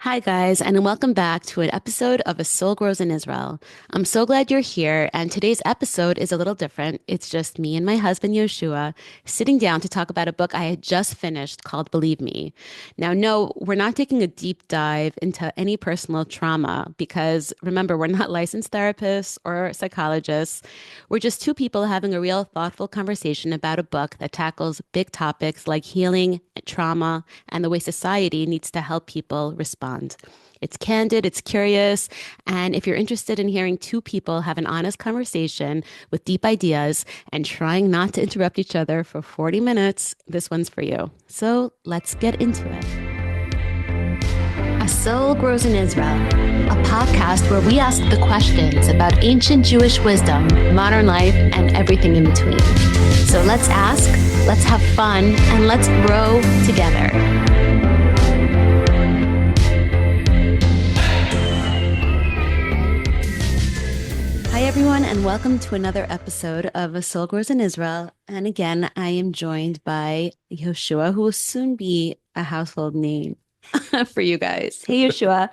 Hi, guys, and welcome back to an episode of A Soul Grows in Israel. I'm so glad you're here, and today's episode is a little different. It's just me and my husband, Yehoshua, sitting down to talk about a book I had just finished called Believe Me. Now, no, we're not taking a deep dive into any personal trauma because remember, we're not licensed therapists or psychologists. We're just two people having a real thoughtful conversation about a book that tackles big topics like healing, trauma, and the way society needs to help people respond. It's candid, it's curious, and if you're interested in hearing two people have an honest conversation with deep ideas and trying not to interrupt each other for 40 minutes, this one's for you. So let's get into it. A Soul Grows in Israel, a podcast where we ask the questions about ancient Jewish wisdom, modern life, and everything in between. So let's ask, let's have fun, and let's grow together. Hi, everyone, and welcome to another episode of A Soul Grows in Israel. And again, I am joined by Yehoshua, who will soon be a household name for you guys. Hey, Yehoshua,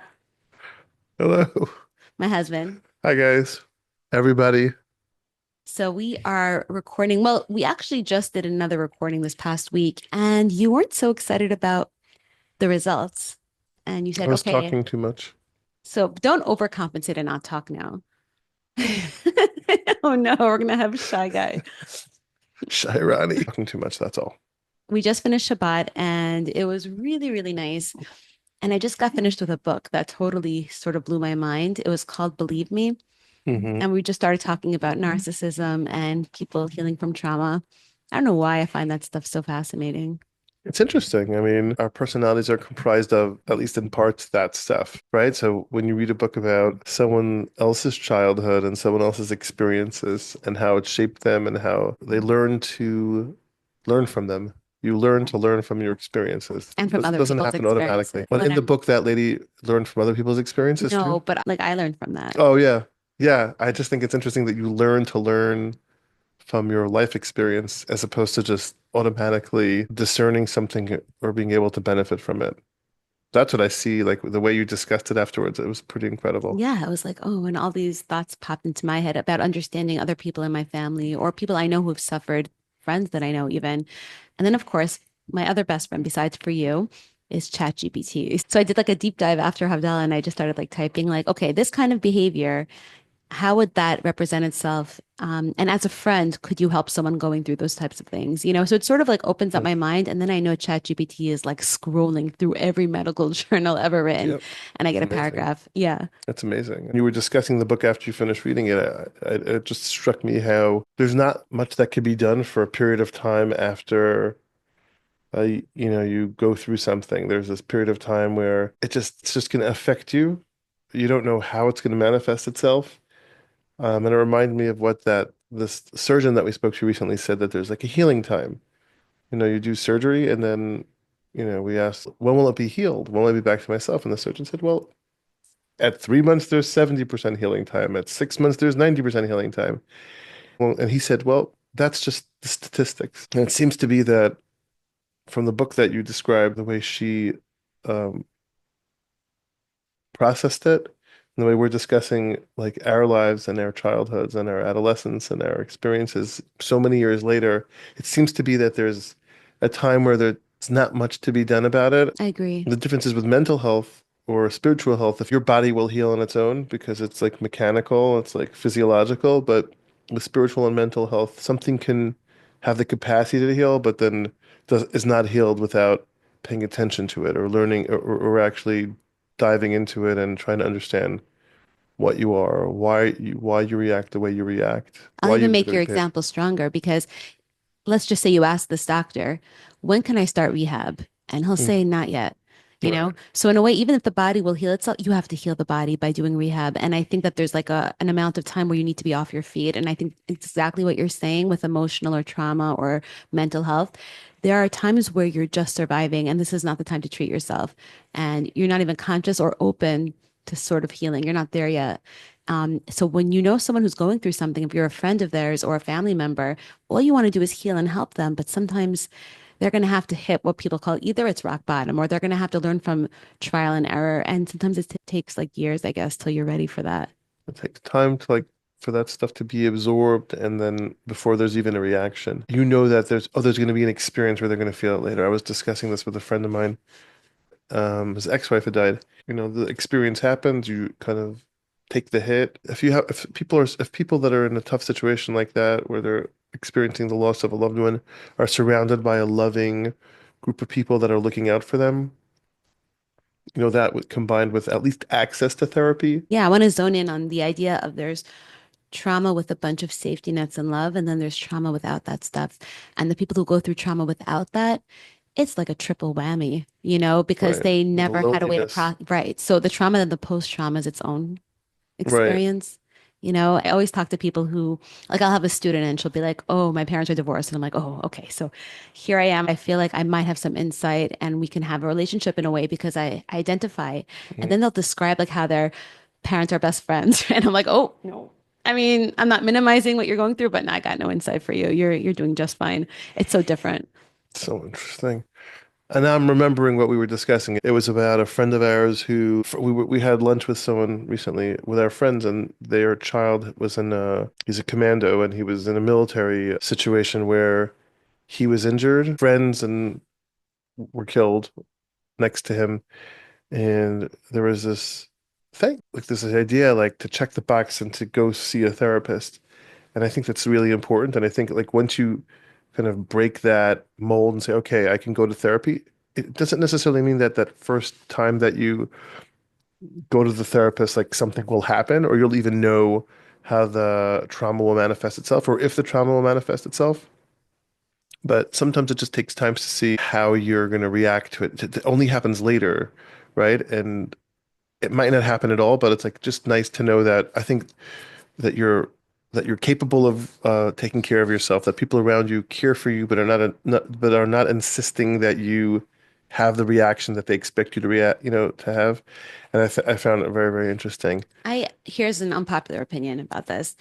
Hello. my husband. Hi, guys. Everybody. So we are recording. Well, we actually just did another recording this past week, and you weren't so excited about the results. And you I said, was okay, talking too much. so don't overcompensate and not talk now. Oh no, we're gonna have a shy guy. Shairani. Talking too much, that's all. We just finished Shabbat and it was really, really nice. And I just got finished with a book that totally sort of blew my mind. It was called Believe Me. hmm And we just started talking about narcissism and people healing from trauma. I don't know why I find that stuff so fascinating. It's interesting. I mean, our personalities are comprised of, at least in parts, that stuff, right? So when you read a book about someone else's childhood and someone else's experiences and how it shaped them and how they learn to learn from them, you learn to learn from your experiences. And from It other doesn't people's happen automatically. experiences. Well, When in the I'm book, that lady learned from other people's experiences no, too. but like I learned from that. Oh yeah. Yeah. I just think it's interesting that you learn to learn from your life experience as opposed to just automatically discerning something or being able to benefit from it. That's what I see, like the way you discussed it afterwards. It was pretty incredible. Yeah, I was like, oh, and all these thoughts popped into my head about understanding other people in my family or people I know who have suffered, friends that I know even. And then, of course, my other best friend, besides for you, is ChatGPT. So I did like a deep dive after Havdalah and I just started like typing like, okay, this kind of behavior, how would that represent itself? And as a friend, could you help someone going through those types of things? So it sort of like opens up Mm. my mind. And then I know ChatGPT is like scrolling through every medical journal ever written, Yep. and I It's get a amazing. paragraph. Yeah. That's amazing. You were discussing the book after you finished reading it. It just struck me how there's not much that could be done for a period of time after you go through something. There's this period of time where it's just going to affect you. You don't know how it's going to manifest itself. And it reminded me of what that this surgeon that we spoke to recently said that there's like a healing time. You do surgery and then, we asked, when will it be healed? When will I be back to myself? And the surgeon said, well, at 3 months, there's 70% healing time. At 6 months, there's 90% healing time. Well, and he said, well, that's just the statistics. And it seems to be that from the book that you described, the way she um, processed it, and the way we're discussing like our lives and our childhoods and our adolescence and our experiences so many years later, it seems to be that there's a time where there's not much to be done about it. I agree. The difference is with mental health or spiritual health, if your body will heal on its own because it's like mechanical, it's like physiological, but with spiritual and mental health, something can have the capacity to heal, but then is not healed without paying attention to it or learning or actually diving into it and trying to understand what you are, why you react the way you react, I'll why you even make your behave. example stronger because let's just say you ask this doctor, when can I start rehab? And he'll Mm, say, not yet. right. So in a way, even if the body will heal itself, you have to heal the body by doing rehab. And I think that there's like an amount of time where you need to be off your feet. And I think it's exactly what you're saying with emotional or trauma or mental health. There are times where you're just surviving, and this is not the time to treat yourself. And you're not even conscious or open to sort of healing. You're not there yet. So when you know someone who's going through something, if you're a friend of theirs or a family member, all you want to do is heal and help them. But sometimes they're going to have to hit what people call either it's rock bottom or they're going to have to learn from trial and error. And sometimes it takes like years, I guess, till you're ready for that. It takes time to like for that stuff to be absorbed, and then before there's even a reaction, you know that there's going to be an experience where they're going to feel it later. I was discussing this with a friend of mine. His ex-wife had died. You know, the experience happens, you kind of take the hit. If people that are in a tough situation like that, where they're experiencing the loss of a loved one, are surrounded by a loving group of people that are looking out for them, combined with at least access to therapy. Yeah, I want to zone in on the idea of there's trauma with a bunch of safety nets and love, and then there's trauma without that stuff. And the people who go through trauma without that, it's like a triple whammy, because Right. they The never had a way to loneliness. process. Right. So the trauma and the post trauma is its own Right. experience. I always talk to people who, like, I'll have a student and she'll be like, "Oh, my parents are divorced." And I'm like, "Oh, okay. So here I am. I feel like I might have some insight and we can have a relationship in a way because I identify." And Mhm. then they'll describe like how their parents are best friends. And I'm like, "Oh, no. I mean, I'm not minimizing what you're going through, but I got no insight for you. You're doing just fine." It's so different. So interesting. And now I'm remembering what we were discussing. It was about a friend of ours who we had lunch with someone recently with our friends, and their child was he's a commando, and he was in a military situation where he was injured. Friends and were killed next to him, and there was this thing, like this idea, like to check the box and to go see a therapist. And I think that's really important. And I think like once you kind of break that mold and say, okay, I can go to therapy, it doesn't necessarily mean that that first time that you go to the therapist, like something will happen, or you'll even know how the trauma will manifest itself, or if the trauma will manifest itself. But sometimes it just takes time to see how you're going to react to it. It only happens later, right? And it might not happen at all, but it's like just nice to know that I think that you're capable of taking care of yourself, that people around you care for you, but are not insisting that you have the reaction that they expect you to react, to have. And I found it very, very interesting. I Here's an unpopular opinion about this.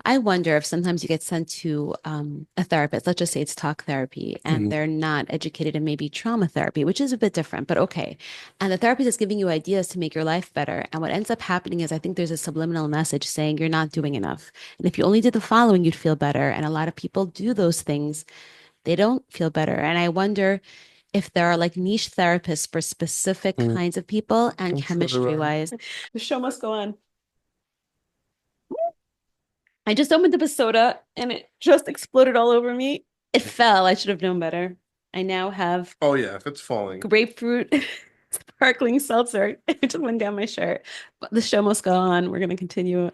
I wonder if sometimes you get sent to a therapist, let's just say it's talk therapy, and Mhm. they're not educated in maybe trauma therapy, which is a bit different, but okay. And the therapist is giving you ideas to make your life better. And what ends up happening is I think there's a subliminal message saying you're not doing enough. And if you only did the following, you'd feel better. And a lot of people do those things, they don't feel better. And I wonder if there are like niche therapists for specific Mm, kinds of people and I'm sure there chemistry are. wise. The show must go on. I just opened up a soda and it just exploded all over me. It fell. I should have known better. I now have Oh yeah, if it's falling. grapefruit sparkling seltzer. It just went down my shirt. But the show must go on. We're going to continue.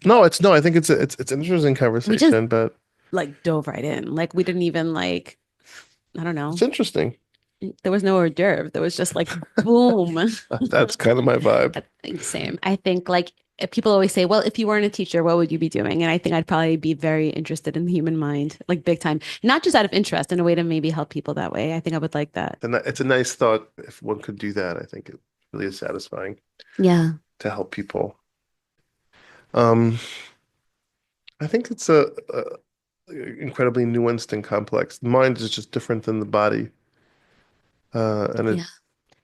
No, I think it's an interesting We just conversation, but like dove right in. Like we didn't even like, I don't it's know. interesting. There was no hors d'oeuvre. There was just like boom. That's kind of my vibe. I think same. I think like people always say, well, if you weren't a teacher, what would you be doing? And I think I'd probably be very interested in the human mind, like big time, not just out of interest, in a way to maybe help people that way. I think I would like that. And it's a nice thought if one could do that. I think it really is satisfying Yeah. to help people. Um, I think it's a incredibly nuanced and complex. The mind is just different than the body, and Yeah.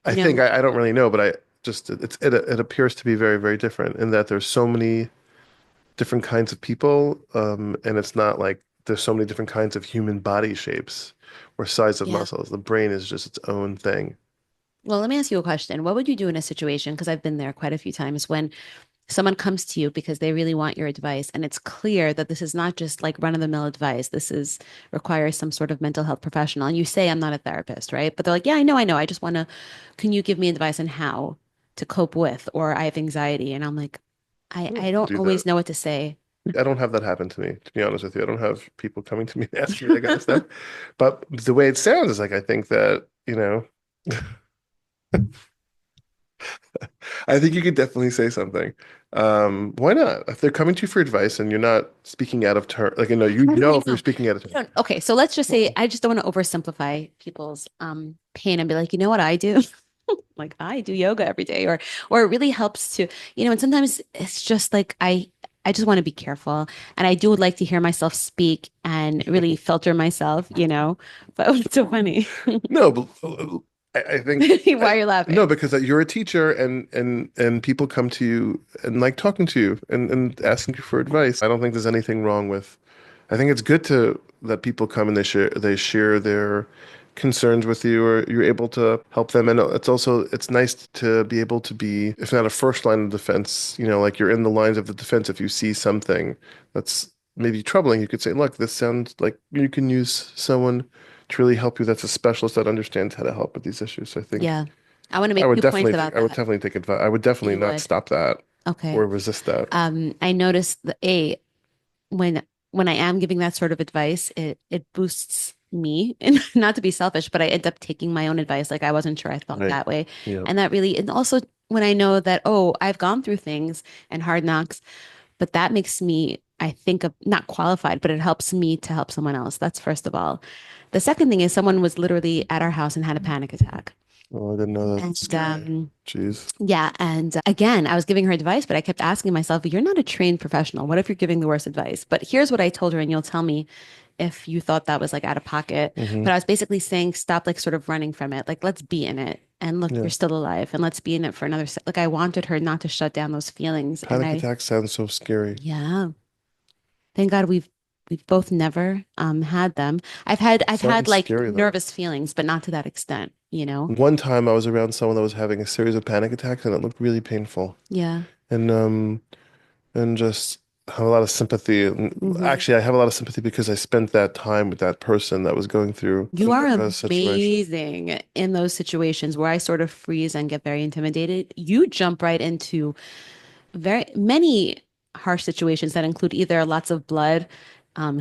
I You think know, I don't really know, but I just it appears to be very, very different in that there's so many different kinds of people, and it's not like there's so many different kinds of human body shapes or size of yeah. muscles. The brain is just its own thing. Well, let me ask you a question. What would you do in a situation? Because I've been there quite a few times when someone comes to you because they really want your advice, and it's clear that this is not just like run-of-the-mill advice. This is requires some sort of mental health professional. And you say, I'm not a therapist, right? But they're like, yeah, I know, I know. I just want to, can you give me advice on how to cope with, or I have anxiety. And I'm like, I don't Do that. always know what to say. I don't have that happen to me, to be honest with you. I don't have people coming to me and asking me that kind of stuff. But the way it sounds is like I think that, I think you could definitely say something. Why not? If they're coming to you for advice and you're not speaking out of turn, like I if you're know. speaking out of turn. Okay, so let's just say I just don't want to oversimplify people's pain and be like, you know what I do? Like I do yoga every day, or it really helps to, and sometimes it's just like I just want to be careful. And I do like to hear myself speak and really filter myself, you know. But it's so funny. No, but I think Why are you no, laughing? because you're a teacher and people come to you and like talking to you and asking you for advice. I don't think there's anything wrong with. I think it's good to that people come and they share their concerns with you, or you're able to help them. And it's nice to be able to be, if not a first line of defense, like you're in the lines of the defense. If you see something that's maybe troubling, you could say, look, this sounds like you can use someone to really help you. That's a specialist that understands how to help with these issues. So I think Yeah. I want to I make would two points definitely take about I would that. definitely take advice. I would definitely You not would. stop that Okay. or resist that. I noticed when when I am giving that sort of advice, it boosts me. And not to be selfish, but I end up taking my own advice. Like I wasn't sure I felt Right. that way. Yeah. And that really, and also when I know that, oh, I've gone through things and hard knocks, but that makes me, I think, of not qualified, but it helps me to help someone else. That's first of all. The second thing is someone was literally at our house and had a panic attack. Oh, I didn't know that. And Scary. Jeez. yeah, and again, I was giving her advice, but I kept asking myself, you're not a trained professional. What if you're giving the worst advice? But here's what I told her, and you'll tell me if you thought that was like out of pocket. Hmm. But I was basically saying, stop like sort of running from it. Like, let's be in it. And look, Yeah. you're still alive, and let's be in it for another. Like, I wanted her not to shut down those feelings. And Panic attack sounds so scary. yeah, thank God we've both never had them. I've had Sounds like scary though. nervous feelings, but not to that extent, you know? One time I was around someone that was having a series of panic attacks and it looked really painful. Yeah. And just have a lot of sympathy. And Hmm. actually, I have a lot of sympathy because I spent that time with that person that was going through You are a situation. amazing in those situations where I sort of freeze and get very intimidated. You jump right into very many harsh situations that include either lots of blood,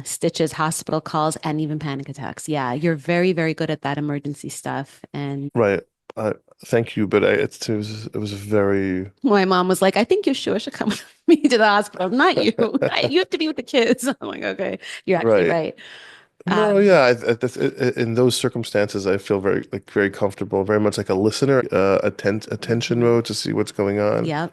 stitches, hospital calls, and even panic attacks. Yeah, you're very, very good at that emergency stuff. And Right. I thank you, but it was very my mom was like, I think Yeshua should come with me to the hospital, not you. You have to be with the kids. I'm like, okay, you're actually right. right. No, Um, yeah, in those circumstances, I feel very comfortable, very much like a listener, attention mhm. mode to see what's going on. Yeah.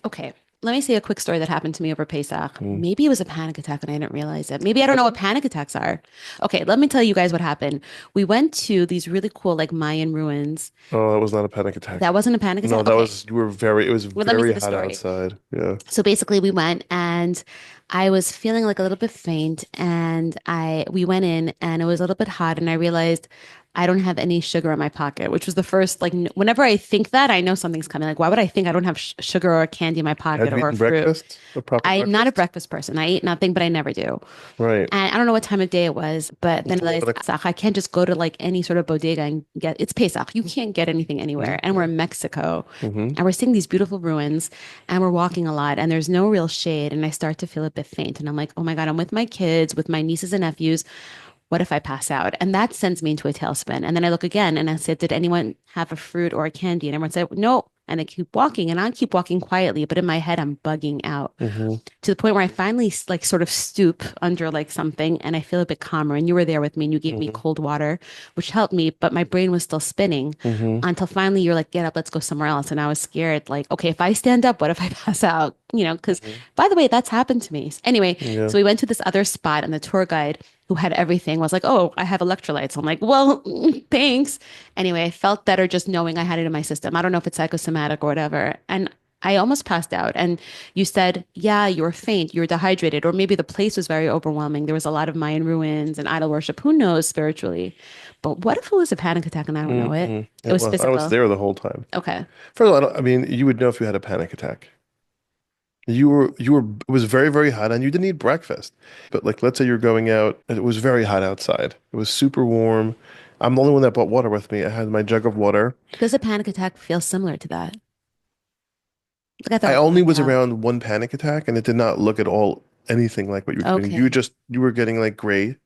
Okay. Let me say a quick story that happened to me over Pesach. Mm. Maybe it was a panic attack and I didn't realize it. Maybe I don't know Was what it? panic attacks are. Okay, let me tell you guys what happened. We went to these really cool like Mayan ruins. Oh, that was not a panic attack. That wasn't a panic No, attack. that Okay. was it was Well, let me very say the hot story. outside. Yeah. So basically we went and I was feeling like a little bit faint and I we went in and it was a little bit hot and I realized I don't have any sugar in my pocket, which was the first like whenever I think that I know something's coming. Like why would I think I don't have sugar or candy in my Had pocket you or eaten fruit? breakfast? A proper I'm not a breakfast? breakfast person. I eat nothing, but I never do. Right. And I don't know what time of day it was, but then It's I realized 11 o'clock. Pesach, I can't just go to like any sort of bodega and get it's Pesach. You can't get anything anywhere. And we're Yeah. in Mexico Hmm. and we're seeing these beautiful ruins and we're walking a lot and there's no real shade. And I start to feel a bit faint. And I'm like, oh my God, I'm with my kids, with my nieces and nephews. What if I pass out? And that sends me into a tailspin. And then I look again and I said, did anyone have a fruit or a candy? And everyone said, no. And I keep walking and I keep walking quietly, but in my head, I'm bugging out Hmm. to the point where I finally like sort of stoop under like something and I feel a bit calmer. And you were there with me and you gave me Hmm. cold water, which helped me, but my brain was still spinning Hmm. until finally you're like, get up, let's go somewhere else. And I was scared, like, okay, if I stand up, what if I pass out? You know, because Hmm. by the way, that's happened to me. Anyway, Yeah. so we went to this other spot and the tour guide who had everything was like, oh, I have electrolytes. I'm like, well, thanks. Anyway, I felt better just knowing I had it in my system. I don't know if it's psychosomatic or whatever. And I almost passed out. And you said, yeah, you were faint, you were dehydrated, or maybe the place was very overwhelming. There was a lot of Mayan ruins and idol worship. Who knows spiritually? But what if it was a panic attack and I don't know it? Hmm. It It was was. I was physical. there the whole time. Okay. First of all, I mean, you would know if you had a panic attack. It was very, very hot and you didn't eat breakfast. But like, let's say you're going out and it was very hot outside. It was super warm. I'm the only one that brought water with me. I had my jug of water. Does a panic attack feel similar to that? Like I thought I I would only black was out. around one panic attack and it did not look at all anything like what you were getting. Okay. You were getting like gray.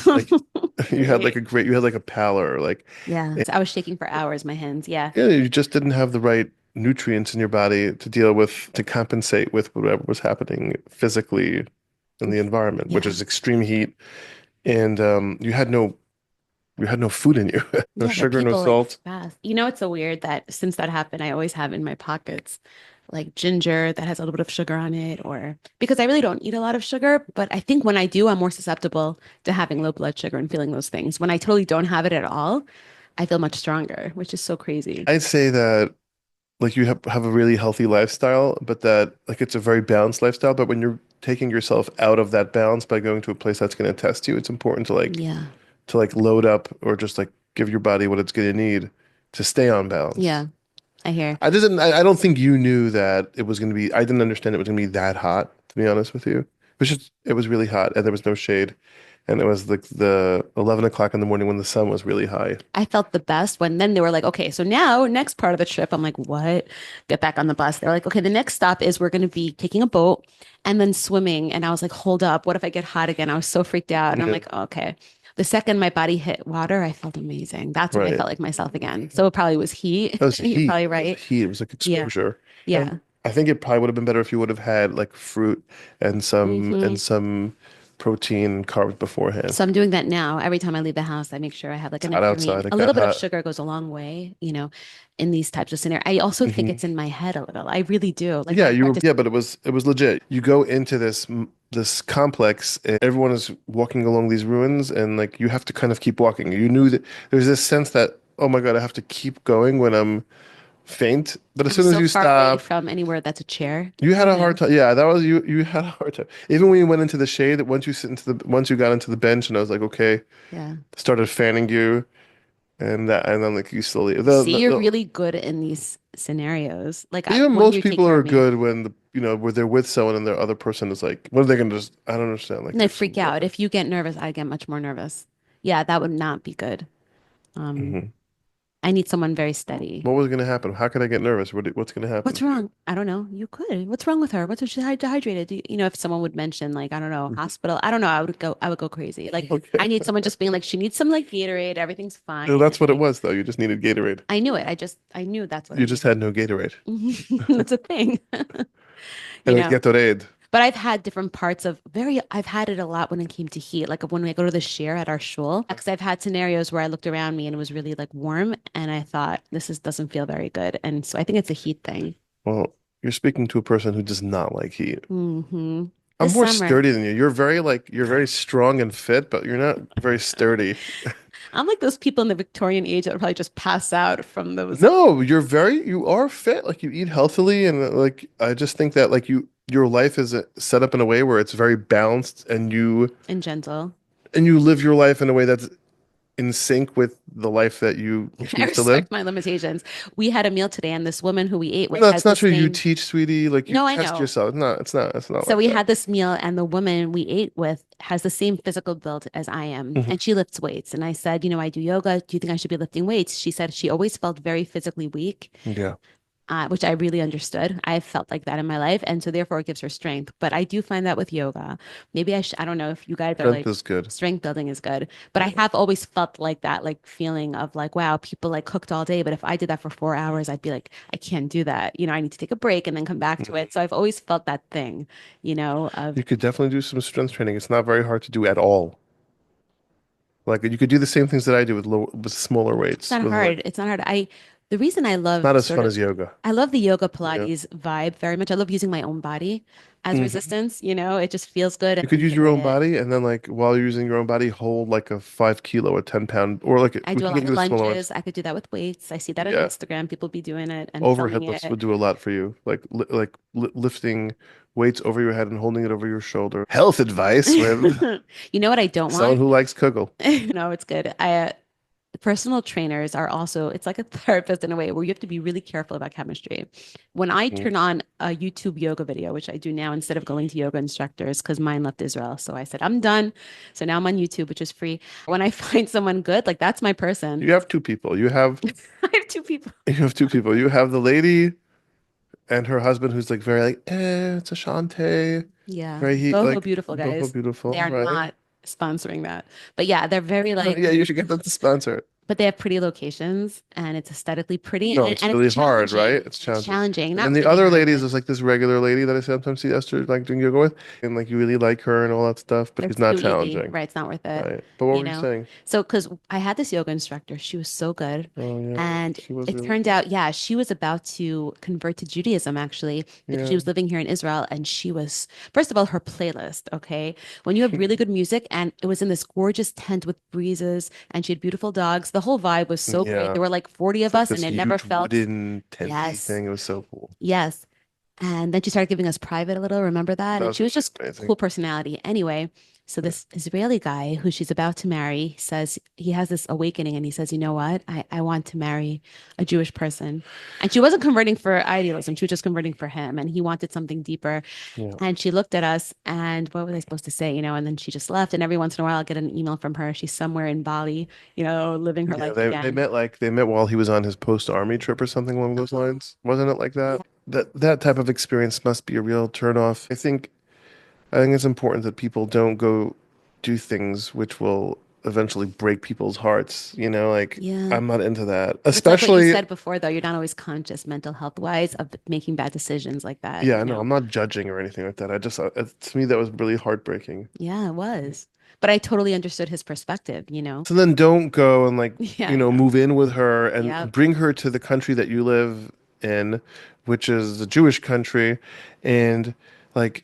Like Great. you had like a pallor, like Yeah. So I was shaking for hours, my hands. Yeah. yeah, you just didn't have the right nutrients in your body to deal with, to compensate with whatever was happening physically in the environment, which Yeah. is extreme heat. And you had no food in you, no Yeah, but sugar, no people like salt. fast. You know, it's so weird that since that happened, I always have in my pockets. like ginger that has a little bit of sugar on it, or because I really don't eat a lot of sugar, but I think when I do, I'm more susceptible to having low blood sugar and feeling those things. When I totally don't have it at all, I feel much stronger, which is so crazy. I'd say that like you have a really healthy lifestyle, but that like it's a very balanced lifestyle. But when you're taking yourself out of that balance by going to a place that's going to test you, it's important Yeah. to like load up or just like give your body what it's going to need to stay on balance. Yeah, I hear. I don't think you knew that it was going to be, I didn't understand it was going to be that hot, to be honest with you. It was really hot and there was no shade. And it was like the 11 o'clock in the morning when the sun was really high. I felt the best when then they were like, okay, so now next part of the trip, I'm like, what? Get back on the bus. They're like, okay, the next stop is we're going to be taking a boat and then swimming. And I was like, hold up, what if I get hot again? I was so freaked out. And I'm Yeah, like, okay. The second my body hit water, I felt amazing. That's when I right. felt like myself again. So it probably was heat. That was You're heat. probably It was right. heat. It was like Yeah. exposure. And Yeah. I think it probably would have been better if you would have had like fruit Hmm. and some protein and carbs beforehand. So I'm doing that now. Every time I leave the house, I make sure I have like It's a hot nectarine. outside. It A got little bit of hot. sugar goes a long way, in these types of scenarios. I also think Hmm. it's in my head a little. I really do. Like Yeah, I practice. yeah, but it was legit. You go into this complex and everyone is walking along these ruins and like you have to kind of keep walking. You knew that there's this sense that, oh my God, I have to keep going when I'm faint. But as I'm soon as so you far away stop, from anywhere that's a chair, you had a hard know. time. Yeah, that was you. You had a hard time. Even when you went into the shade, once you got into the bench, and I was like, okay, Yeah. started fanning you, and then like you slowly. See, you're really good in these scenarios. Like Even when most you take people care of are me. good when where they're with someone and their other person is like, what are they gonna just? I don't understand. Like And I they're so freak out. boring. If you get nervous, I get much more nervous. Yeah, that would not be good. Um, Hmm. I need someone very steady. What was gonna happen? How could I get nervous? What's gonna What's happen? wrong? I don't know. You could. What's wrong with her? What's she dehydrated? If someone would mention like, I don't know, Mhm. hospital, I don't know, I would go crazy. Like I Okay. need someone just being like, she needs some like Gatorade, everything's No, fine. that's what it Like was though. You just needed Gatorade. I knew it. I knew that's what I You just needed. had no Gatorade. That's a thing, you And a know. Gatorade. But I've had different parts of I've had it a lot when it came to heat. Like when I go to the share at our shul, because I've had scenarios where I looked around me and it was really like warm and I thought doesn't feel very good. And so I think it's a heat thing. Well, you're speaking to a person who does not like heat. I'm This more summer, sturdy than you. You're very strong and fit, but you're not very sturdy. I'm like those people in the Victorian age that would probably just pass out from those No, you are fit. Like you eat healthily and like I just think that like your life is set up in a way where it's very balanced and gentle. and you live your life in a way that's in sync with the life that you I choose to live. respect my limitations. We had a meal today, and this woman who we ate with No, has that's the not true. You same. teach, sweetie. Like you No, I test know. yourself. No, it's not So like we that. had this meal, and the woman we ate with has the same physical build as I am, Mhm. and she lifts weights. And I said, I do yoga. Do you think I should be lifting weights? She said she always felt very physically weak, Yeah. which I really understood. I felt like that in my life, and so therefore it gives her strength. But I do find that with yoga, maybe I don't know if you guys are Strength like is good. strength building is good, but I have always felt like that, like feeling of like, wow, people like cooked all day, but if I did that for 4 hours, I'd be like, I can't do that. I need to take a break and then come back to Mhm. it. So I've always felt that thing, of You could definitely do some strength training. It's not very hard to do at all. Like you could do the same things that I do with smaller it's weights. not With like, hard. It's not hard. The reason I it's love not as sort fun of, as yoga. I love the yoga Yeah. Pilates vibe very much. I love using my own body as Hmm. resistance. It just feels good You and could then use give your it own it. body, and then like while you're using your own body, hold like a 5 kilo, a 10 pound, or like I we do a can get lot you of the smaller ones. lunges. I could do that with weights. I see that on Yeah. Instagram. People be doing it and filming Overhead lifts it. would do a lot for you, like lifting weights over your head and holding it over your shoulder. Health advice with You know what I don't someone want? who likes Kugel. No, it's good. Personal trainers are also, it's like a therapist in a way where you have to be really careful about chemistry. When I Mhm. turn on a YouTube yoga video, which I do now instead of going to yoga instructors, because mine left Israel. So I said, I'm done. So now I'm on YouTube, which is free. When I find someone good, like that's my person. You have two people. I have two people. You have two people. You have the lady and her husband who's like very like, it's Ashante. Yeah. Very he Boho like beautiful boho guys. beautiful, They are right? not sponsoring that. But yeah, they're very like, Yeah, you should get them to sponsor it. but they have pretty locations and it's aesthetically pretty No, and, it's and it's really hard, right? challenging. It's It's challenging. challenging, And then not the really other hard, ladies, but there's like this regular lady that I sometimes see Esther like doing yoga with, and like you really like her and all that stuff, but she's it's not too easy, challenging, right? It's not worth it, right? But what you were you know? saying? So, because I had this yoga instructor, she was so good. Oh yeah, And she was it really turned good. out, yeah, she was about to convert to Judaism actually, because she Yeah. was living here in Israel. And she was, first of all, her playlist, okay? When you have really good music, and it was in this gorgeous tent with breezes, and she had beautiful dogs, the whole vibe was so great. Yeah. There were like 40 It's of like us, and this it never huge felt, wooden tenty yes, thing. It was so cool. yes. And then she started giving us private a little, remember that? That And was she was really just amazing. cool personality. Anyway, so this Israeli guy who she's about to marry says he has this awakening and he says, you know what? I want to marry a Jewish person. And she wasn't converting for idealism. She was just converting for him. And he wanted something deeper. Yeah. And she looked at us and what was I supposed to say? And then she just left. And every once in a while I'll get an email from her. She's somewhere in Bali, living her Yeah, life they again. met like they met while he was on his post-army trip or something along those Oh, lines. Wasn't it like yeah. that? That type of experience must be a real turnoff. I think it's important that people don't go do things which will eventually break people's hearts, like Yeah. I'm not into that. But it's like what you Especially, said before, though. You're not always conscious mental health wise of making bad decisions like that, yeah, no, I'm not judging or anything like that. I just to me that was really heartbreaking. Yeah, it was. But I totally understood his perspective. So then don't go and like, Yeah, I know. move in with her and Yep. bring her to the country that you live in, which is a Jewish country, and like,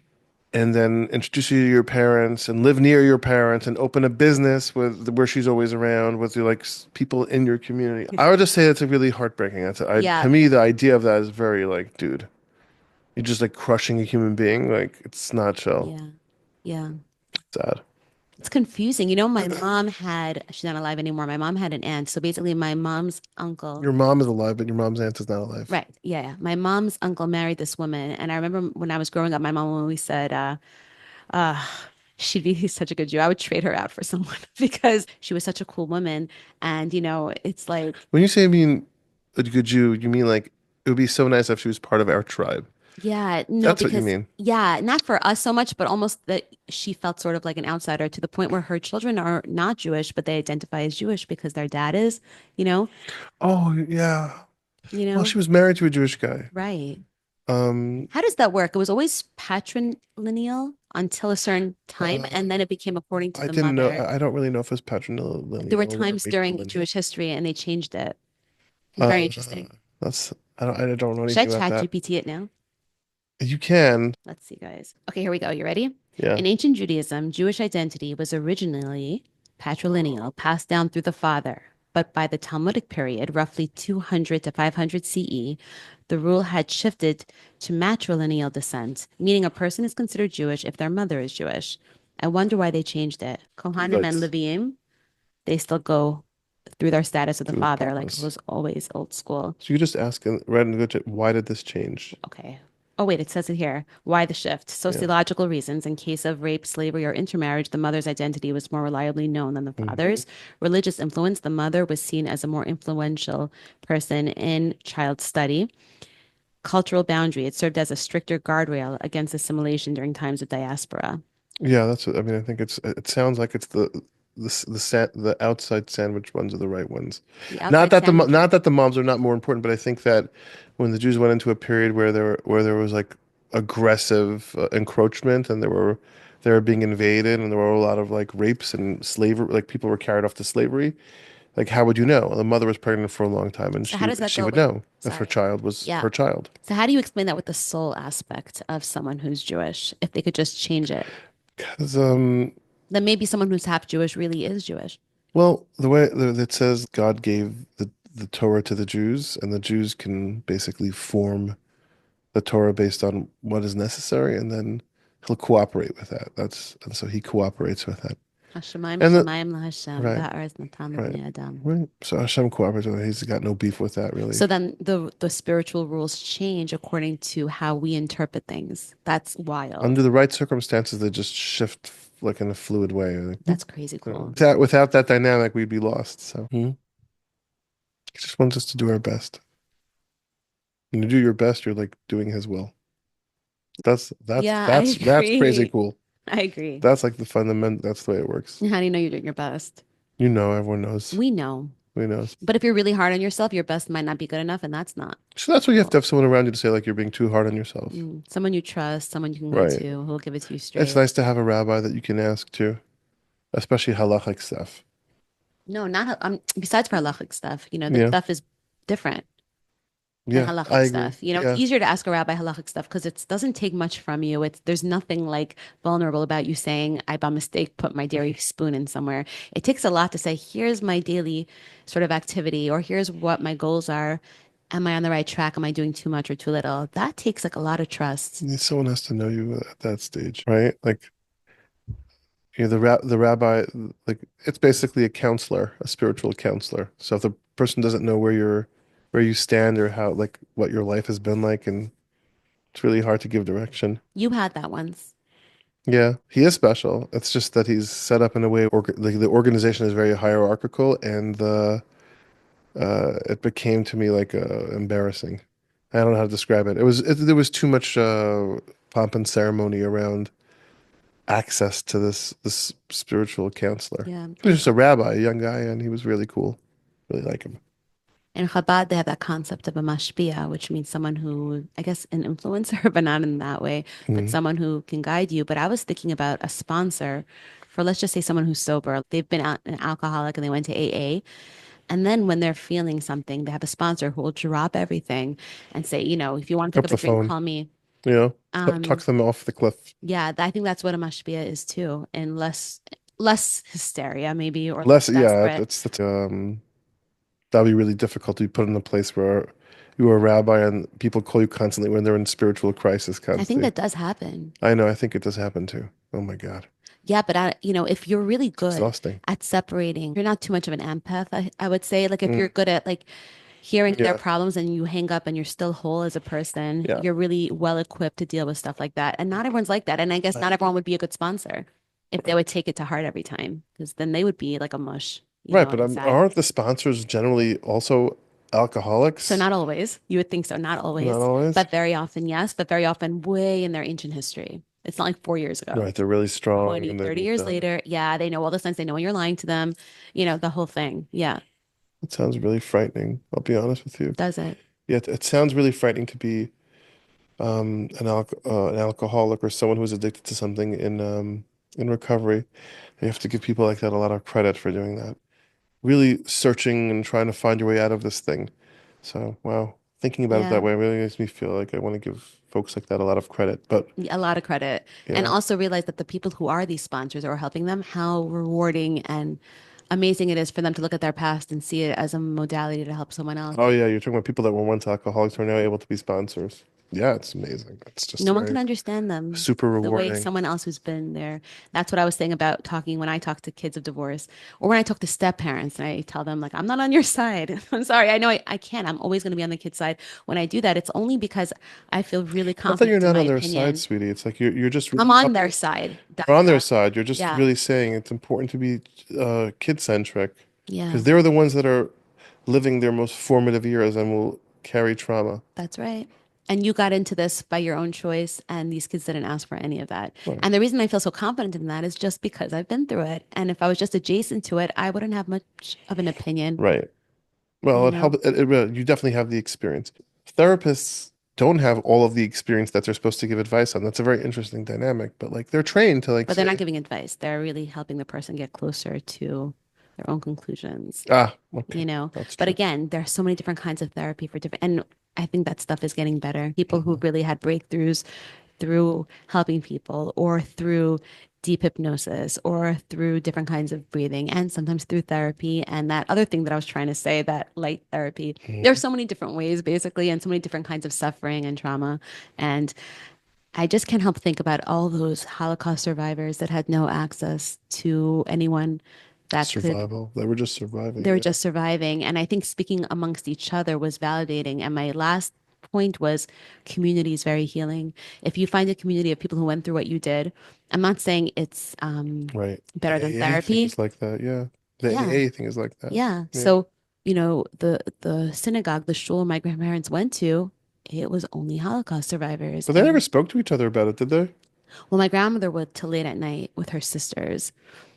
and then introduce you to your parents and live near your parents and open a business with where she's always around with like people in your community. I would just say it's a really heartbreaking. To Yeah, me, the idea of that is very like, dude, you're just like crushing a human being. Like it's not chill. yeah, yeah. Sad. It's confusing. My mom had, she's not alive anymore. My mom had an aunt. So basically, my mom's uncle, Your mom is alive, but your mom's aunt is not alive. right. Yeah, yeah. My mom's uncle married this woman. And I remember when I was growing up, my mom always said, uh, she'd be such a good Jew. I would trade her out for someone because she was such a cool woman. And, it's like, When you say, I mean, a good Jew, you mean like it would be so nice if she was part of our tribe. yeah, no, That's what you because mean. yeah, not for us so much, but almost that she felt sort of like an outsider to the point where her children are not Jewish, but they identify as Jewish because their dad is, you know, Oh, yeah. you Well, know, she was married to a Jewish guy. right. Um, How does that work? It was always patrilineal until a certain time, uh, and then it became according to I the didn't know. mother. I don't really know if it was There were patrilineal or times during matrilineal. Jewish history and they changed it. It's Uh, very interesting. I don't know Should I anything about chat that. GPT it now? You can. Let's see, guys. Okay, here we go. You ready? Yeah. In ancient Judaism, Jewish identity was originally patrilineal, passed down through the father. But by the Talmudic period, roughly 200 to 500 CE, the rule had shifted to matrilineal descent, meaning a person is considered Jewish if their mother is Jewish. I wonder why they changed it. Kohanim and Right. Leviim, they still go through their status of the Through the father, like it papas. was always old school. So you just ask right in the good chat, why did this change? Okay. Oh, wait, it says it here. Why the shift? Yeah. Sociological reasons. In case of rape, slavery, or intermarriage, the mother's identity was more reliably known than the Hmm. father's. Religious influence, the mother was seen as a more influential person in child study. Cultural boundary, it served as a stricter guardrail against assimilation during times of diaspora. Yeah, that's what I mean. I think it sounds like it's the outside sandwich ones are the right ones. The Not outside that sandwich. not that the moms are not more important, but I think that when the Jews went into a period where there was like aggressive encroachment and they were being invaded and there were a lot of like rapes and slavery, like people were carried off to slavery. Like how would you know? The mother was pregnant for a long time and So, how does that she go would with, know if her sorry. child was Yeah. her child. So, how do you explain that with the soul aspect of someone who's Jewish? If they could just change it, 'Cause, then maybe someone who's half Jewish really is Jewish. well, it says God gave the Torah to the Jews, and the Jews can basically form the Torah based on what is necessary, and then he'll cooperate with that. And so he cooperates with that. Hashemayim And the Shemayim LaHashem, right, Va'aretz Natan right, L'Bnei Adam. right. So Hashem cooperates with it. He's got no beef with that, really. So then the spiritual rules change according to how we interpret things. That's wild. Under the right circumstances, they just shift like in a fluid way. Like, That's crazy cool. without that dynamic, we'd be lost. So he just wants us to do our best. When you do your best, you're like doing his will. Yeah, I That's crazy agree. cool. I agree. That's like the fundament. That's the way it works. How do you know you're doing your best? Everyone knows. We know. Who knows? But if you're really hard on yourself, your best might not be good enough, and that's not So that's why you have to cool. have someone around you to say like you're being too hard on yourself. Someone you trust, someone you can go Right. to who'll give it to you It's straight. nice to have a rabbi that you can ask to, especially halachic stuff. No, not besides for halachic stuff. This Yeah. stuff is different than Yeah, I halachic agree. stuff. It's Yeah. easier to ask a rabbi halachic stuff because it doesn't take much from you. There's nothing like vulnerable about you saying, I by mistake put my dairy spoon in somewhere. It takes a lot to say, here's my daily sort of activity, or here's what my goals are. Am I on the right track? Am I doing too much or too little? That takes like a lot of trust. Someone has to know you at that stage, right? Like the rabbi, like it's basically a counselor, a spiritual counselor. So if the person doesn't know where you stand or how like what your life has been like, and it's really hard to give direction. You had that once. Yeah, he is special. It's just that he's set up in a way like the organization is very hierarchical, and the it became to me like embarrassing. I don't know how to describe it. There was too much pomp and ceremony around access to this spiritual counselor. Yeah. He was just a rabbi, a young guy, and he was really cool. Really like him. In Chabad, they have that concept of a mashpia, which means someone who, I guess, an influencer, but not in that way, but Mm. someone who can guide you. But I was thinking about a sponsor for, let's just say, someone who's sober. They've been out an alcoholic and they went to AA. And then when they're feeling something, they have a sponsor who will drop everything and say, if you want to Pick pick up up a the drink, phone, call me. you know, tuck Um, them off the cliff. yeah, I think that's what a mashpia is too, and less hysteria maybe, or Less, less yeah, desperate. that's that'd be really difficult to be put in a place where you are a rabbi and people call you constantly when they're in spiritual crisis I think constantly. that does happen. I know, I think it does happen too. Oh my God. Yeah, but if you're really It's good exhausting. at separating, you're not too much of an empath, I would say. Like if Mm, you're good at like hearing their yeah, problems and you hang up and you're still whole as a person, yeah. you're really well equipped to deal with stuff like that. And not everyone's like that. And I guess not everyone would be a good sponsor if they would take it to heart every time, because then they would be like a mush, Right, but inside. aren't the sponsors generally also So alcoholics? not always. You would think so, not Not always, always. but very often, yes, but very often way in their ancient history. It's not like 4 years ago. Right, they're really strong 20, and 30 they've years done. later, yeah, they know all the signs. They know when you're lying to them, the whole thing. Yeah. It sounds really frightening. I'll be honest with you. Does it? Yeah, it sounds really frightening to be an alcoholic or someone who's addicted to something in recovery. You have to give people like that a lot of credit for doing that. Really searching and trying to find your way out of this thing. So, wow, thinking about it that Yeah. way really makes me feel like I want to give folks like that a lot of credit. But A lot of credit. And yeah. also realize that the people who are these sponsors or are helping them, how rewarding and amazing it is for them to look at their past and see it as a modality to help someone else. Oh yeah, you're talking about people that were once alcoholics who are now able to be sponsors. Yeah, it's amazing. It's just No one can very understand them super the way rewarding. someone else who's been there. That's what I was saying about talking when I talk to kids of divorce or when I talk to step parents and I tell them, like, I'm not on your side. I'm sorry. I know I can't. I'm always going to be on the kid's side. When I do that, it's only because I feel really Not that you're confident in not my on their side, opinion. sweetie. It's like you're just I'm really on their helping. side. You're on their Dafka. side. You're just Yeah. really saying it's important to be kid-centric because Yeah. they're the ones that are living their most formative years and will carry trauma. That's right. And you got into this by your own choice, and these kids didn't ask for any of that. Right. And the reason I feel so confident in that is just because I've been through it. And if I was just adjacent to it, I wouldn't have much of an opinion, Right. Well, you know? you definitely have the experience. Therapists don't have all of the experience that they're supposed to give advice on. That's a very interesting dynamic, but like they're trained to like But they're not say, giving advice. They're really helping the person get closer to their own conclusions, ah, you okay, know? that's But true. again, there are so many different kinds of therapy for different, and I think that stuff is getting better. People who really had breakthroughs through helping people or through deep hypnosis or through different kinds of breathing and sometimes through therapy. And that other thing that I was trying to say, that light therapy, there are Mhm. so many different ways basically, and so many different kinds of suffering and trauma. And I just can't help think about all those Holocaust survivors that had no access to anyone that could, Survival. They were just they surviving. were Yeah. just surviving. And I think speaking amongst each other was validating. And my last point was community is very healing. If you find a community of people who went through what you did, I'm not saying it's Right. better The than AA thing therapy. is like that. Yeah. The Yeah. AA thing is like that. Yeah. Yeah. So, the synagogue, the shul my grandparents went to, it was only Holocaust survivors. But they never And spoke to each other about it, did they? well, my grandmother would till late at night with her sisters.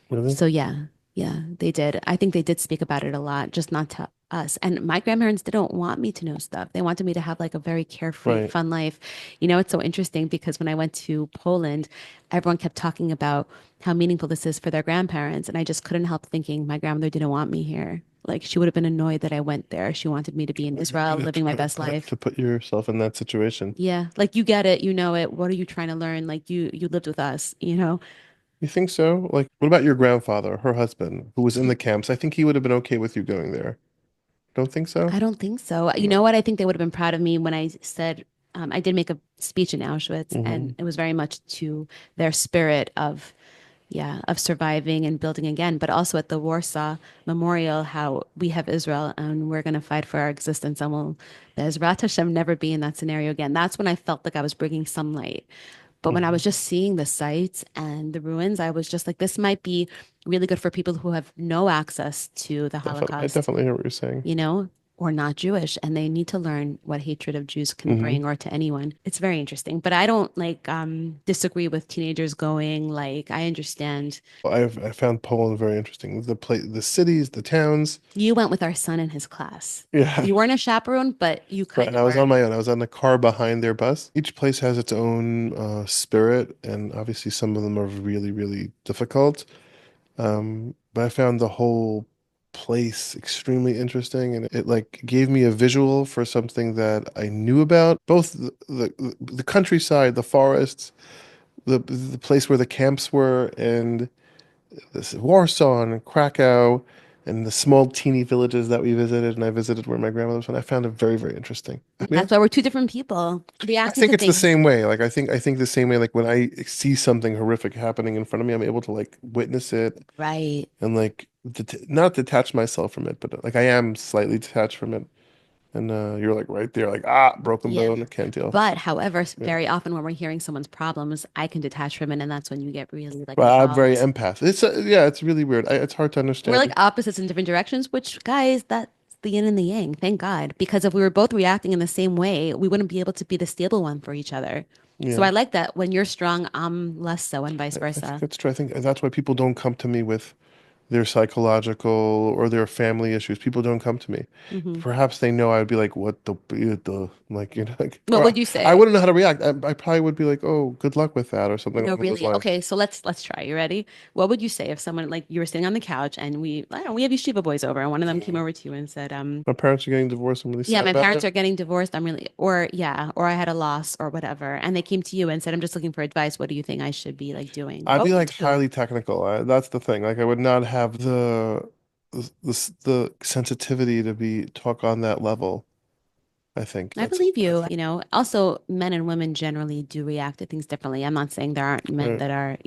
Really? So yeah. Yeah, they did. I think they did speak about it a lot, just not to us. And my grandparents didn't want me to know stuff. They wanted me to have like a very carefree, Right. fun life. You know, it's so interesting because when I went to Poland, everyone kept talking about how meaningful this is for their grandparents. And I just couldn't help thinking my grandmother didn't want me here. Like she would have been annoyed that I went there. She wanted me to be in Israel, You living my try best life. to put yourself in that situation. Yeah, like you get it, you know it. What are you trying to learn? Like you lived with us, you know? You think so? Like, what about your grandfather, her husband, who was in the camps? I think he would have been okay with you going there. Don't think so? I don't think so. You No. know what? I think they would have been proud of me when I said I did make a speech in Auschwitz, and Hmm. it was very much to their spirit of, yeah, of surviving and building again, but also at the Warsaw Memorial, how we have Israel and we're going to fight for our existence and we'll, Bezrat Hashem, never be in that scenario again. That's when I felt like I was bringing some light. But when I Hmm. was just seeing the sites and the ruins, I was just like, this might be really good for people who have no access to the Definitely, I Holocaust, definitely hear what you're saying. you know, or not Jewish, and they need to learn what hatred of Jews can Hmm. bring or to anyone. It's very interesting. But I don't like disagree with teenagers going, like, I understand. I found Poland very interesting. The cities, the towns. You went with our son in his class. Yeah. You weren't a chaperone, but you Right. kind And of I was were. on my own. I was on the car behind their bus. Each place has its own spirit, and obviously some of them are really, really difficult. But I found the whole place extremely interesting, and it like gave me a visual for something that I knew about, both the countryside, the forests, the place where the camps were, and this Warsaw and Krakow, and the small teeny villages that we visited, and I visited where my grandmother was from. I found it very, very interesting. I mean, That's why we're two different people I reacting think to it's the things. same way. Like I think the same way. Like when I see something horrific happening in front of me, I'm able to like witness it Right. and like not detach myself from it, but like I am slightly detached from it. And you're like right there, like broken Yeah. bone, I can't deal. But however, Yeah, very often when we're hearing someone's problems, I can detach from it, and that's when you get really like but I'm very involved. empath. It's yeah, it's really weird. It's hard to We're like understand. opposites in different directions, which, guys, that's the yin and the yang. Thank God. Because if we were both reacting in the same way, we wouldn't be able to be the stable one for each other. So Yeah, I like that when you're strong, I'm less so, and vice I think versa. that's true. I think that's why people don't come to me with their psychological or their family issues. People don't come to me. Hmm. Perhaps they know I would be like, what the like, like, What or would you I say? wouldn't know how to react. I probably would be like, oh, good luck with that or something No, along those really. lines. Okay, so let's try. You ready? What would you say if someone like you were sitting on the couch and I don't know, we have these Shiva boys over, and one of them came Mhm. over to you and said, My parents are getting divorced. I'm really yeah, sad my about parents it. are getting divorced. I'm really, or yeah, or I had a loss or whatever. And they came to you and said, I'm just looking for advice. What do you think I should be like doing? I'd What be would you like do? highly technical. That's the thing. Like I would not have the sensitivity to be talk on that level. I think I that's believe you. You know, also men and women generally do react to things differently. I'm not saying there aren't men right. that are,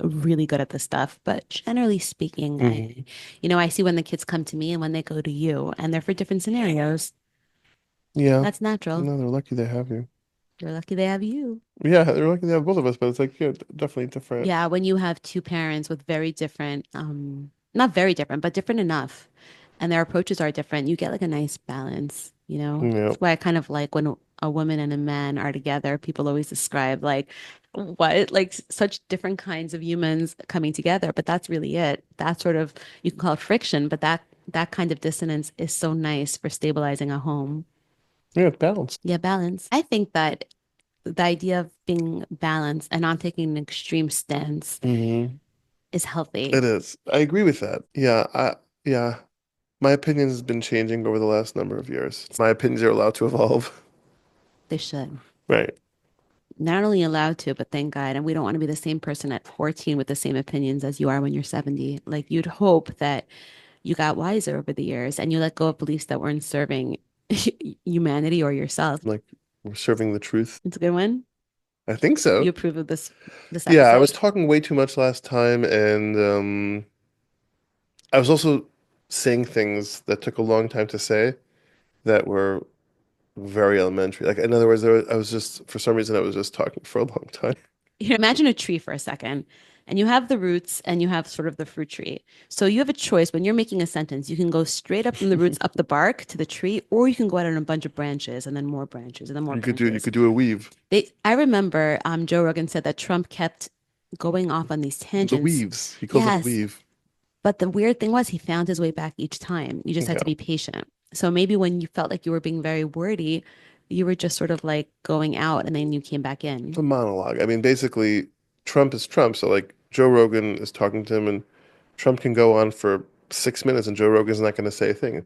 really good at this stuff, but generally speaking, Hmm. I see when the kids come to me and when they go to you, and they're for different scenarios. Yeah. That's natural. No, they're lucky they have you. They're lucky they have you. Yeah, they're lucky they have both of us, but it's like, yeah, definitely different. Yeah, when you have two parents with very different, not very different, but different enough, and their approaches are different, you get like a nice balance, you know? Yeah. That's why I kind of like when a woman and a man are together, people always describe like what, like such different kinds of humans coming together, but that's really it. That sort of, you can call it friction, but that kind of dissonance is so nice for stabilizing a home. Yeah, it's balanced. Yeah, balance. I think that the idea of being balanced and not taking an extreme stance Hmm. is healthy. It is. I agree with that. Yeah. My opinion has been changing over the last number of years. My opinions are allowed to evolve. They should. Right. Not only allowed to, but thank God. And we don't want to be the same person at 14 with the same opinions as you are when you're 70. Like you'd hope that you got wiser over the years and you let go of beliefs that weren't serving humanity or yourself. Like we're serving the truth. It's a good one. I think so. You approve of this Yeah, I was episode? talking way too much last time, and I was also saying things that took a long time to say that were very elementary. Like in other words, I was just for some reason I was just talking for a long time. Imagine a tree for a second, and you have the roots and you have sort of the fruit tree. So you have a choice when you're making a sentence. You can go straight up from the roots, up the bark to the tree, or you can go out on a bunch of branches and then more branches and then more You branches. could do a weave. I remember Joe Rogan said that Trump kept going off on these The tangents. weaves. He calls it a Yes, weave. But the weird thing was he found his way back each time. You just had to Yeah. be patient. So maybe when you felt like you were being very wordy, you were just sort of like going out and then you came back in. A monologue. I mean, basically, Trump is Trump. So, like, Joe Rogan is talking to him, and Trump can go on for 6 minutes, and Joe Rogan's not going to say a thing.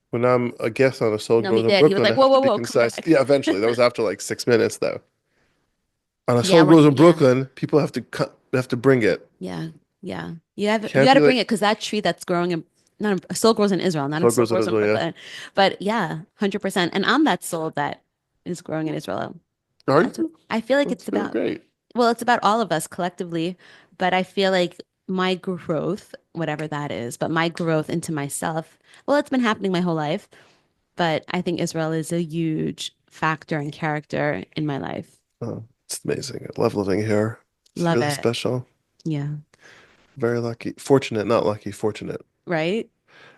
When I'm a guest on A Soul No, he Grows in did. He was Brooklyn, like, I whoa, have whoa, to be whoa, come concise. back. Yeah, eventually. That was after like 6 minutes, though. On A Yeah, Soul when Grows in yeah. Brooklyn, people have to cut, have to bring it. Yeah, yeah. You Can't got be to bring like it because that tree that's growing in not in, soul grows in Israel, not in Soul soul Grows in grows in Israel, yeah. Brooklyn. But yeah, 100%. And I'm that soul that is growing in Israel. Are That's what you? I feel like it's That's really about. great. Well, it's about all of us collectively, but I feel like my growth, whatever that is, but my growth into myself, well, it's been happening my whole life, but I think Israel is a huge factor and character in my life. Oh, it's amazing. I love living here. It's Love really it. special. Yeah. Very lucky. Fortunate, not lucky, fortunate. Right?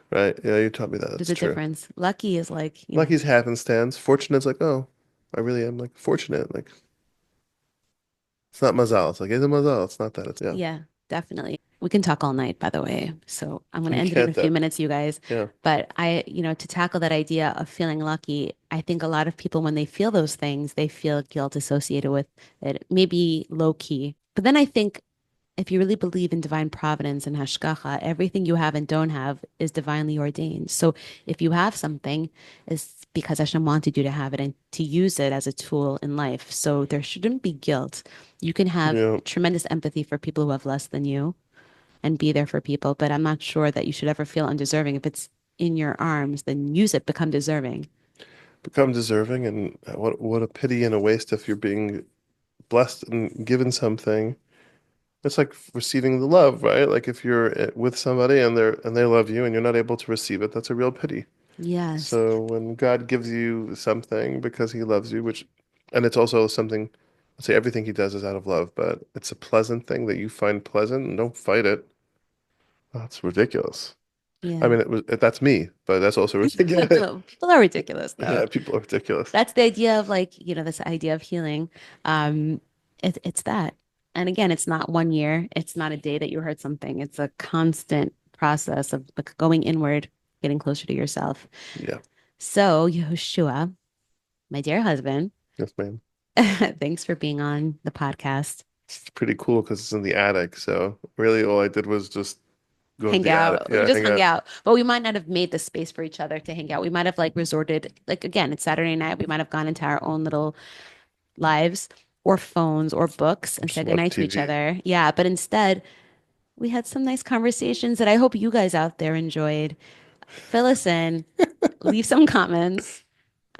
Right? Yeah, you taught me that. There's That's a true. difference. Lucky is like, Lucky's happenstance. Fortunate's like, oh, I really am like fortunate. Like it's not mazal. It's like, it's a mazal. It's not that. It's yeah. yeah, definitely. We can talk all night, by the way. So I'm going to We end it in a can't few though. minutes, you guys. Yeah. But to tackle that idea of feeling lucky, I think a lot of people, when they feel those things, they feel guilt associated with it, maybe low key. But then I think if you really believe in divine providence and hashgacha, everything you have and don't have is divinely ordained. So if you have something, it's because Hashem wanted you to have it and to use it as a tool in life. So there shouldn't be guilt. You can have Yeah. tremendous empathy for people who have less than you and be there for people, but I'm not sure that you should ever feel undeserving. If it's in your arms, then use it, become deserving. Become deserving and what a pity and a waste if you're being blessed and given something. It's like receiving the love, right? Like if you're with somebody and they love you and you're not able to receive it, that's a real pity. Yes. So when God gives you something because he loves you, which, and it's also something, let's say everything he does is out of love, but it's a pleasant thing that you find pleasant and don't fight it. That's ridiculous. I Yeah. mean, that's me, but that's also ridiculous. People are ridiculous, though. Yeah, people are ridiculous. That's the idea of like, this idea of healing. Um, it's that. And again, it's not 1 year. It's not a day that you heard something. It's a constant process of like going inward, getting closer to yourself. Yeah, So, Yehoshua, my dear husband, yes, ma'am. thanks for being on the podcast. It's pretty cool because it's in the attic. So really, all I did was just go to Hang the attic. out. We Yeah, just hang hung out. out, but we might not have made the space for each other to hang out. We might have like resorted, like again, it's Saturday night. We might have gone into our own little lives or phones or books and Just said watch goodnight to each TV. other. Yeah, but instead, we had some nice conversations that I hope you guys out there enjoyed. Fill us in, leave some comments.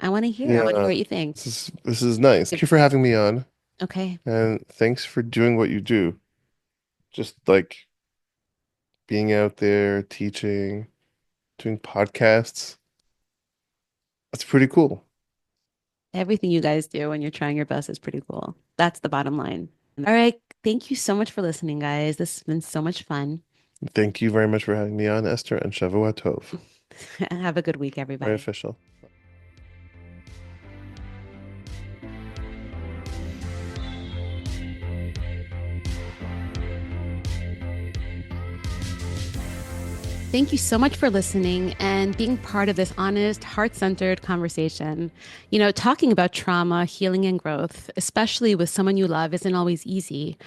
I want to hear. I want to hear Yeah, what you think. this is nice. Thank you for having me on, Okay. and thanks for doing what you do. Just like being out there teaching, doing podcasts. That's pretty cool. Everything you guys do when you're trying your best is pretty cool. That's the bottom line. All right. Thank you so much for listening, guys. This has been so much fun. Thank you very much for having me on, Esther, and Shavua Tov. Have a good week, Very everybody. official. Thank you so much for listening and being part of this honest, heart centered conversation. Talking about trauma, healing, and growth, especially with someone you love, isn't always easy,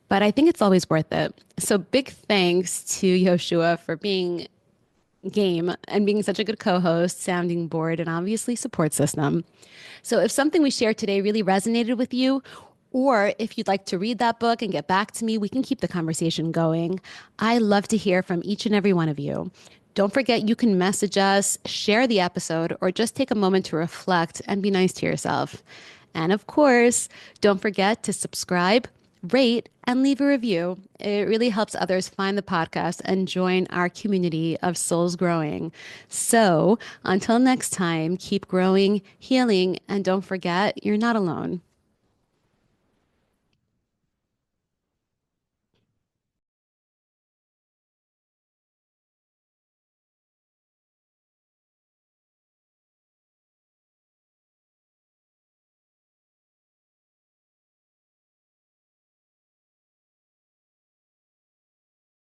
but I think it's always worth it. So, big thanks to Yoshua for being game and being such a good co host, sounding board, and obviously support system. So if something we shared today really resonated with you, or if you'd like to read that book and get back to me, we can keep the conversation going. I love to hear from each and every one of you. Don't forget, you can message us, share the episode, or just take a moment to reflect and be nice to yourself. And of course, don't forget to subscribe, rate, and leave a review. It really helps others find the podcast and join our community of souls growing. So until next time, keep growing, healing, and don't forget, you're not alone.